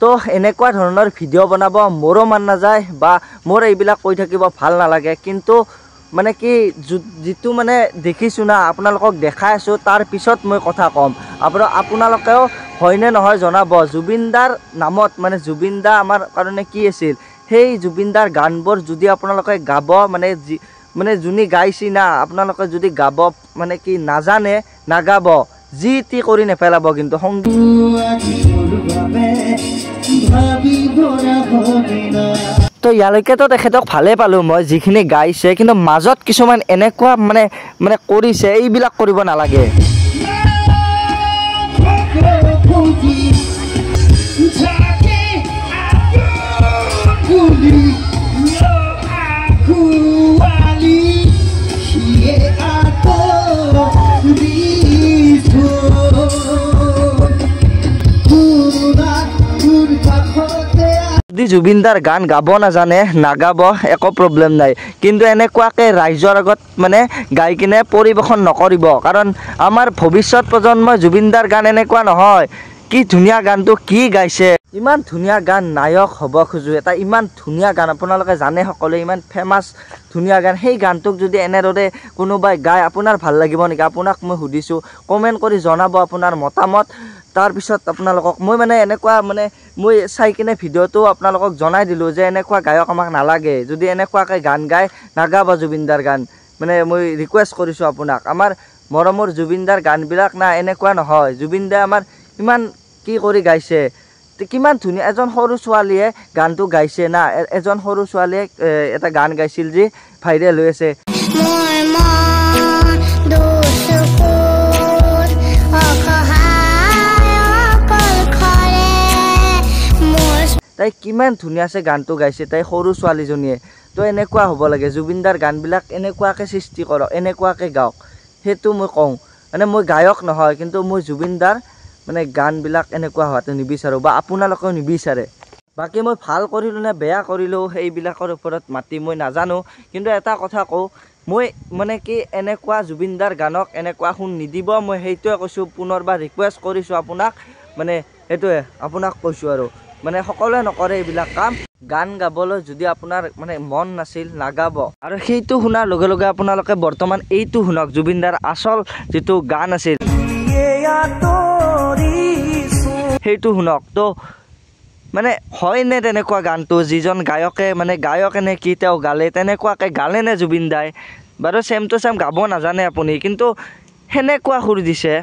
তো এনেকুৱা ধৰণৰ ভিডিঅ' বনাব মোৰো মন নাযায় বা মোৰ এইবিলাক কৈ থাকিব ভাল নালাগে কিন্তু মানে কি যিটো মানে দেখিছোঁ না আপোনালোকক দেখাই আছোঁ তাৰ পিছত মই কথা ক'ম আপোনালোকেও হয়নে নহয় জনাব জুবিন দাৰ নামত মানে জুবিন দা আমাৰ কাৰণে কি আছিল সেই জুবিন দাৰ গানবোৰ যদি আপোনালোকে গাব মানে যোনে গাইছি না আপোনালোকে যদি গাব মানে কি নাজানে নাগাব যি টি কৰি নেপেলাব কিন্তু তো ইয়ালৈকেতো তেখেতক ভালে পালোঁ মই যিখিনি গাইছে কিন্তু মাজত কিছুমান এনেকুৱা মানে কৰিছে এইবিলাক কৰিব নালাগে যদি জুবিন দাৰ গান গাব নাজানে নাগাব একো প্ৰব্লেম নাই কিন্তু এনেকুৱাকৈ ৰাইজৰ আগত মানে গাই কিনে পৰিৱেশন নকৰিব কাৰণ আমাৰ ভৱিষ্যত প্ৰজন্মই জুবিন দাৰ গান এনেকুৱা নহয় কি ধুনীয়া গানটো কি গাইছে ইমান ধুনীয়া গান নায়ক হ'ব খোজো এটা ইমান ধুনীয়া গান আপোনালোকে জানে সকলোৱে ইমান ফেমাছ ধুনীয়া গান সেই গানটোক যদি এনেদৰে কোনোবাই গায় আপোনাৰ ভাল লাগিব নেকি আপোনাক মই সুধিছোঁ কমেণ্ট কৰি জনাব আপোনাৰ মতামত তাৰপিছত আপোনালোকক মই মানে এনেকুৱা মানে মই চাই কিনে ভিডিঅ'টো আপোনালোকক জনাই দিলোঁ যে এনেকুৱা গায়ক আমাক নালাগে যদি এনেকুৱাকৈ গান গায় নাগাব জুবিন দাৰ গান মানে মই ৰিকুৱেষ্ট কৰিছোঁ আপোনাক আমাৰ মৰমৰ জুবিন দাৰ গানবিলাক না এনেকুৱা নহয় জুবিন দাই আমাৰ ইমান কি কৰি গাইছে কিমান ধুনীয়া এজন সৰু ছোৱালীয়ে গানটো গাইছে না এজন সৰু ছোৱালীয়ে এটা গান গাইছিল যি ভাইৰেল হৈ আছে তাই কিমান ধুনীয়াছে গানটো গাইছে তাই সৰু ছোৱালীজনীয়ে তো এনেকুৱা হ'ব লাগে জুবিন দাৰ গানবিলাক এনেকুৱাকৈ সৃষ্টি কৰক এনেকুৱাকৈ গাওক সেইটো মই কওঁ মানে মই গায়ক নহয় কিন্তু মই জুবিন দাৰ মানে গানবিলাক এনেকুৱা হোৱাটো নিবিচাৰোঁ বা আপোনালোকেও নিবিচাৰে বাকী মই ভাল কৰিলোঁ নে বেয়া কৰিলোঁ সেইবিলাকৰ ওপৰত মাতি মই নাজানো কিন্তু এটা কথা কওঁ মই মানে কি এনেকুৱা জুবিন দাৰ গানক এনেকুৱা শুন নিদিব মই সেইটোৱে কৈছোঁ পুনৰবাৰ ৰিকুৱেষ্ট কৰিছোঁ আপোনাক মানে সেইটোৱে আপোনাক কৈছোঁ আৰু মানে সকলোৱে নকৰে এইবিলাক কাম গান গাবলৈ যদি আপোনাৰ মানে মন নাছিল নাগাব আৰু সেইটো শুনাৰ লগে লগে আপোনালোকে বৰ্তমান এইটো শুনক জুবিন দাৰ আচল যিটো গান আছিল সেইটো শুনক তো মানে হয়নে তেনেকুৱা গানটো যিজন গায়কে মানে গায়কে নে কি তেওঁ গালে তেনেকুৱাকৈ গালে নে জুবিন দাই বাৰু চেম টু চেম গাব নাজানে আপুনি কিন্তু সেনেকুৱা সুৰ দিছে